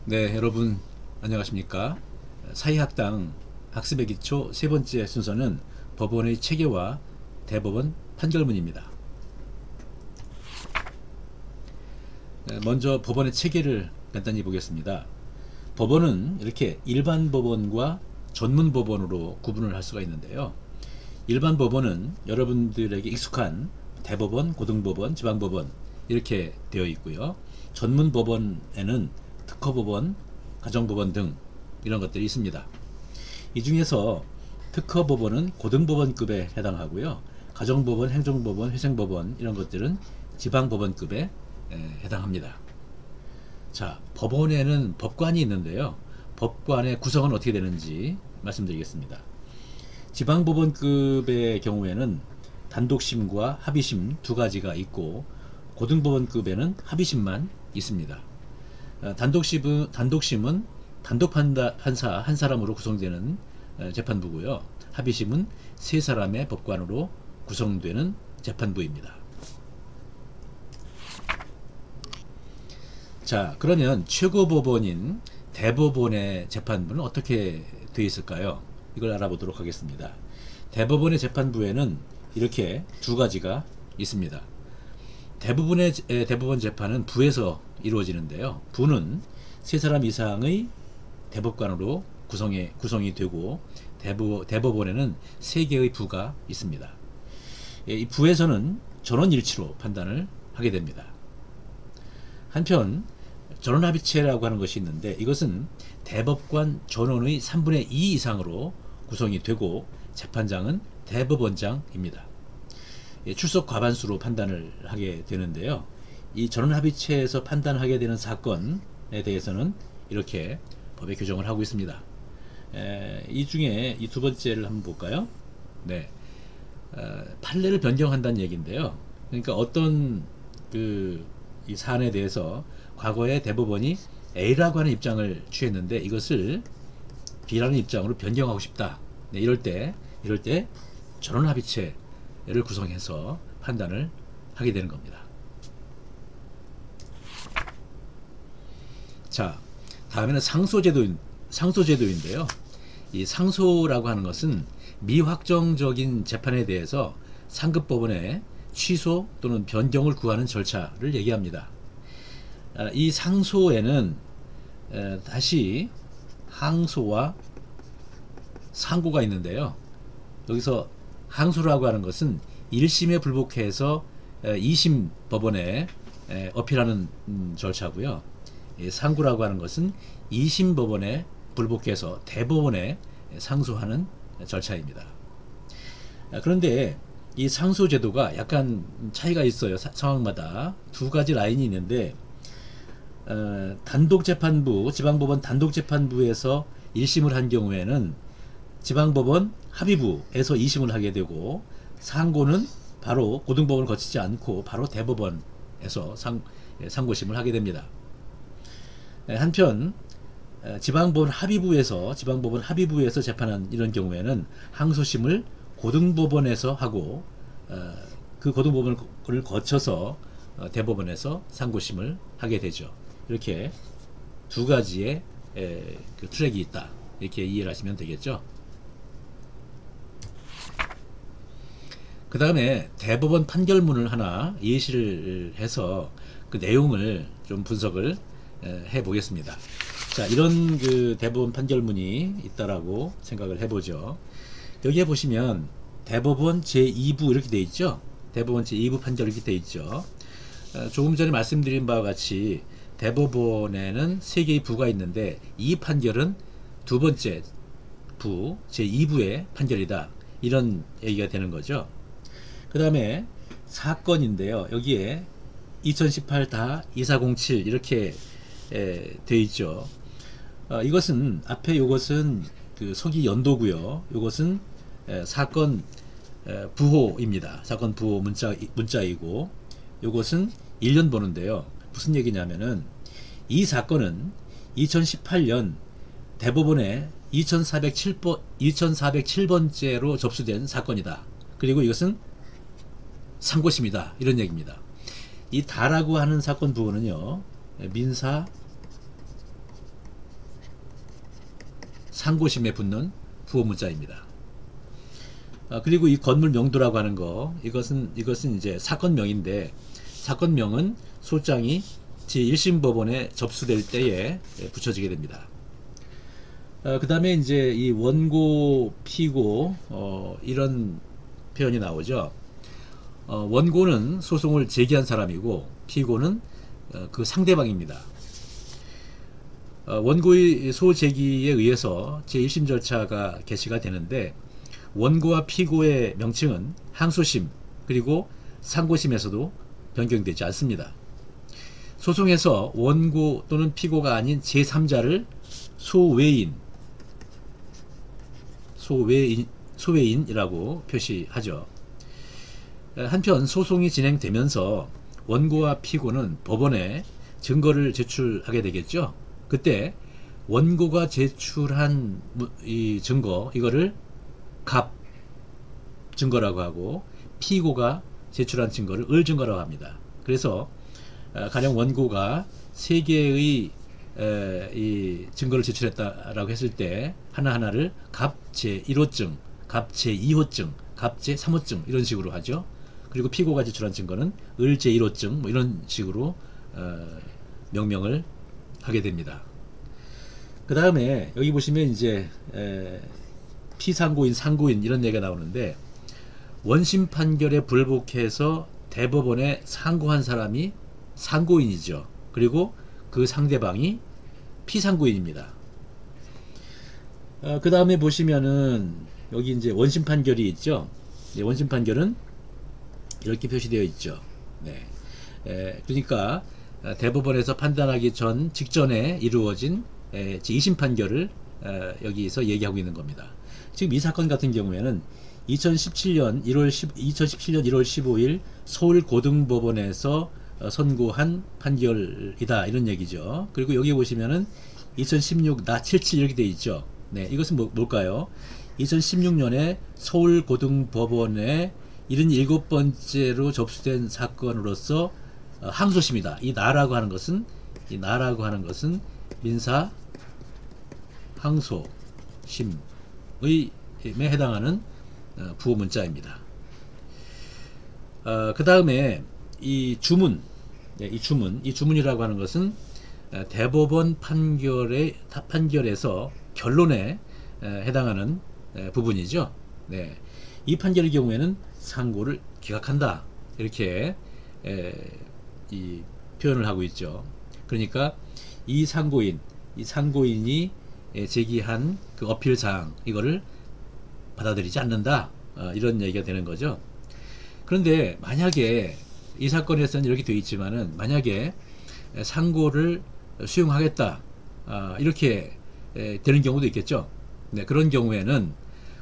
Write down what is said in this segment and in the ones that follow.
네, 여러분 안녕하십니까? 사회학당 학습의 기초 세 번째 순서는 법원의 체계와 대법원 판결문입니다. 먼저 법원의 체계를 간단히 보겠습니다. 법원은 이렇게 일반 법원과 전문 법원으로 구분을 할 수가 있는데요. 일반 법원은 여러분들에게 익숙한 대법원, 고등법원, 지방법원 이렇게 되어 있고요. 전문 법원에는 특허법원, 가정법원 등 이런 것들이 있습니다. 이 중에서 특허법원은 고등법원급에 해당하고요. 가정법원, 행정법원, 회생법원 이런 것들은 지방법원급에 해당합니다. 자, 법원에는 법관이 있는데요. 법관의 구성은 어떻게 되는지 말씀드리겠습니다. 지방법원급의 경우에는 단독심과 합의심 두 가지가 있고 고등법원급에는 합의심만 있습니다. 단독심은 단독 판사 한 사람으로 구성되는 재판부고요. 합의심은 세 사람의 법관으로 구성되는 재판부입니다. 자, 그러면 최고법원인 대법원의 재판부는 어떻게 되어 있을까요? 이걸 알아보도록 하겠습니다. 대법원의 재판부에는 이렇게 두 가지가 있습니다. 대부분의 대법원 재판은 부에서 이루어지는데요. 부는 세 사람 이상의 대법관으로 구성이 되고 대법원에는 세 개의 부가 있습니다. 이 부에서는 전원일치로 판단을 하게 됩니다. 한편 전원합의체라고 하는 것이 있는데 이것은 대법관 전원의 3분의 2 이상으로 구성이 되고 재판장은 대법원장입니다. 출석 과반수로 판단을 하게 되는데요. 이 전원합의체에서 판단하게 되는 사건에 대해서는 이렇게 법에 규정을 하고 있습니다. 이 중에 이 두 번째를 한번 볼까요? 네, 판례를 변경한다는 얘기인데요. 그러니까 어떤 이 사안에 대해서 과거에 대법원이 A라고 하는 입장을 취했는데 이것을 B라는 입장으로 변경하고 싶다. 네, 이럴 때 전원합의체를 구성해서 판단을 하게 되는 겁니다. 자, 다음에는 상소제도인데요. 이 상소라고 하는 것은 미확정적인 재판에 대해서 상급법원에 취소 또는 변경을 구하는 절차를 얘기합니다. 이 상소에는 다시 항소와 상고가 있는데요. 여기서 항소라고 하는 것은 1심에 불복해서 2심 법원에 어필하는 절차고요. 상고라고 하는 것은 2심 법원에 불복해서 대법원에 상소하는 절차입니다. 그런데 이 상소제도가 약간 차이가 있어요. 상황마다 두 가지 라인이 있는데 단독재판부, 지방법원 단독재판부에서 1심을 한 경우에는 지방법원 합의부에서 2심을 하게 되고 상고는 바로 고등법원을 거치지 않고 바로 대법원에서 상고심을 하게 됩니다. 한편 지방법원 합의부에서 재판한 이런 경우에는 항소심을 고등법원에서 하고 그 고등법원을 거쳐서 대법원에서 상고심을 하게 되죠. 이렇게 두 가지의 그 트랙이 있다. 이렇게 이해를 하시면 되겠죠. 그 다음에 대법원 판결문을 하나 예시를 해서 그 내용을 좀 분석을 해 보겠습니다. 자, 이런 그 대법원 판결문이 있다라고 생각을 해보죠. 여기에 보시면 대법원 제2부 이렇게 돼 있죠. 대법원 제2부 판결 이렇게 돼 있죠. 조금 전에 말씀드린 바와 같이 대법원에는 세 개의 부가 있는데 이 판결은 두 번째 부 제2부의 판결이다. 이런 얘기가 되는 거죠. 그 다음에 사건인데요. 여기에 2018-2407 이렇게 되어 있죠. 이것은 앞에 요것은 그 서기 연도고요. 요것은 사건 부호입니다. 사건 부호 문자이고 요것은 1년 번호인데요. 무슨 얘기냐면은 이 사건은 2018년 대법원에 2407번째로 접수된 사건이다. 그리고 이것은 상고심이다. 이런 얘기입니다. 이 다라고 하는 사건 부호는요. 민사 상고심에 붙는 부호 문자입니다. 그리고 이 건물 명도라고 하는 거, 이것은 이제 사건명인데, 사건명은 소장이 제1심 법원에 접수될 때에 붙여지게 됩니다. 그 다음에 이제 이 원고, 피고, 이런 표현이 나오죠. 원고는 소송을 제기한 사람이고, 피고는 그 상대방입니다. 원고의 소제기에 의해서 제1심 절차가 개시가 되는데, 원고와 피고의 명칭은 항소심 그리고 상고심에서도 변경되지 않습니다. 소송에서 원고 또는 피고가 아닌 제3자를 소외인이라고 표시하죠. 한편 소송이 진행되면서 원고와 피고는 법원에 증거를 제출하게 되겠죠. 그때 원고가 제출한 이 증거, 이거를 갑 증거라고 하고, 피고가 제출한 증거를 을 증거라고 합니다. 그래서 가령 원고가 3개의 이 증거를 제출했다라고 했을 때 하나하나를 갑 제1호증, 갑 제2호증, 갑 제3호증 이런 식으로 하죠. 그리고 피고가 제출한 증거는 을 제1호증 뭐 이런 식으로 명명을 하게 됩니다. 그 다음에 여기 보시면 이제 피상고인, 상고인 이런 얘기가 나오는데, 원심 판결에 불복해서 대법원에 상고한 사람이 상고인이죠. 그리고 그 상대방이 피상고인입니다. 그 다음에 보시면은 여기 이제 원심 판결이 있죠. 네, 원심 판결은 이렇게 표시되어 있죠. 네. 그러니까 대법원에서 판단하기 직전에 이루어진 제2심 판결을 여기서 얘기하고 있는 겁니다. 지금 이 사건 같은 경우에는 2017년 1월 15일 서울고등법원에서 선고한 판결이다 이런 얘기죠. 그리고 여기 보시면은 2016 나 77 이렇게 되어 있죠. 네, 이것은 뭘까요? 2016년에 서울고등법원에 77번째로 접수된 사건으로서 항소심이다. 이 나라고 하는 것은 민사 항소심에 해당하는 부호 문자입니다. 그 다음에 이 주문이라고 하는 것은 대법원 판결에서 결론에 해당하는 부분이죠. 네. 이 판결의 경우에는 상고를 기각한다 이렇게 이 표현을 하고 있죠. 그러니까 이 상고인이 제기한 그 어필 사항 이거를 받아들이지 않는다 이런 얘기가 되는 거죠. 그런데 만약에 이 사건에서는 이렇게 되어 있지만은 만약에 상고를 수용하겠다 이렇게 되는 경우도 있겠죠. 네, 그런 경우에는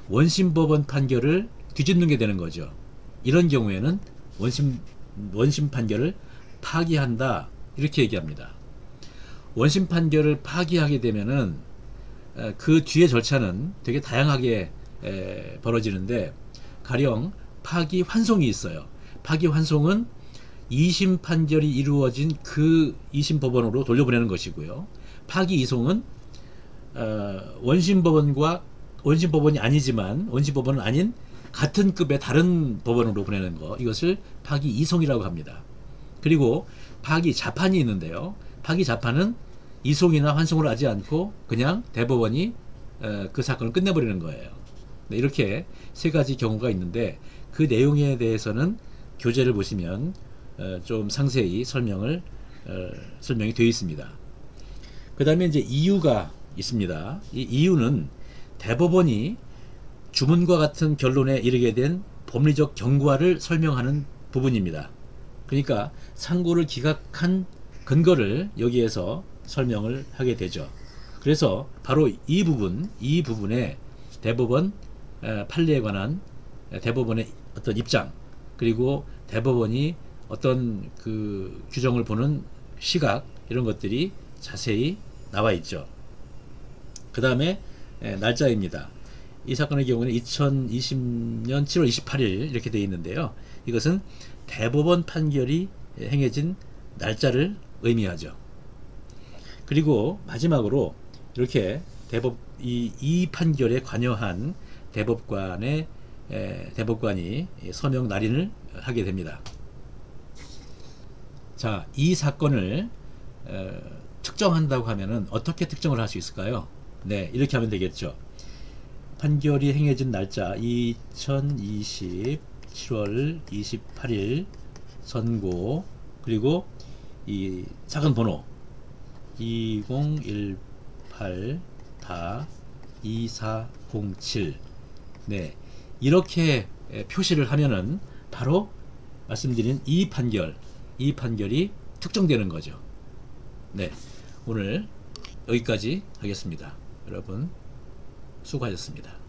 원심법원 판결을 뒤집는 게 되는 거죠. 이런 경우에는 원심 판결을 파기한다 이렇게 얘기합니다. 원심 판결을 파기하게 되면은 그 뒤에 절차는 되게 다양하게 벌어지는데, 가령 파기 환송이 있어요. 파기 환송은 2심 판결이 이루어진 그 2심 법원으로 돌려보내는 것이고요. 파기 이송은 원심법원이 아니지만 원심법원은 아닌 같은 급의 다른 법원으로 보내는 거, 이것을 파기 이송이라고 합니다. 그리고 파기 자판이 있는데요. 파기 자판은 이송이나 환송을 하지 않고 그냥 대법원이 그 사건을 끝내버리는 거예요. 네, 이렇게 세 가지 경우가 있는데 그 내용에 대해서는 교재를 보시면 좀 상세히 설명이 되어 있습니다. 그 다음에 이제 이유가 있습니다. 이 이유는 대법원이 주문과 같은 결론에 이르게 된 법리적 경과를 설명하는 부분입니다. 그러니까 상고를 기각한 근거를 여기에서 설명을 하게 되죠. 그래서 바로 이 부분에 대법원 판례에 관한 대법원의 어떤 입장, 그리고 대법원이 어떤 그 규정을 보는 시각, 이런 것들이 자세히 나와 있죠. 그 다음에 날짜입니다. 이 사건의 경우는 2020년 7월 28일 이렇게 되어 있는데요. 이것은 대법원 판결이 행해진 날짜를 의미하죠. 그리고 마지막으로 이렇게 이 판결에 관여한 대법관이 서명 날인을 하게 됩니다. 자, 이 사건을 특정한다고 하면은 어떻게 특정을 할 수 있을까요? 네, 이렇게 하면 되겠죠. 판결이 행해진 날짜 2020 7월 28일 선고, 그리고 이 사건 번호 2018-2407. 네, 이렇게 표시를 하면은 바로 말씀드린 이 판결이 특정되는 거죠. 네, 오늘 여기까지 하겠습니다. 여러분 수고하셨습니다.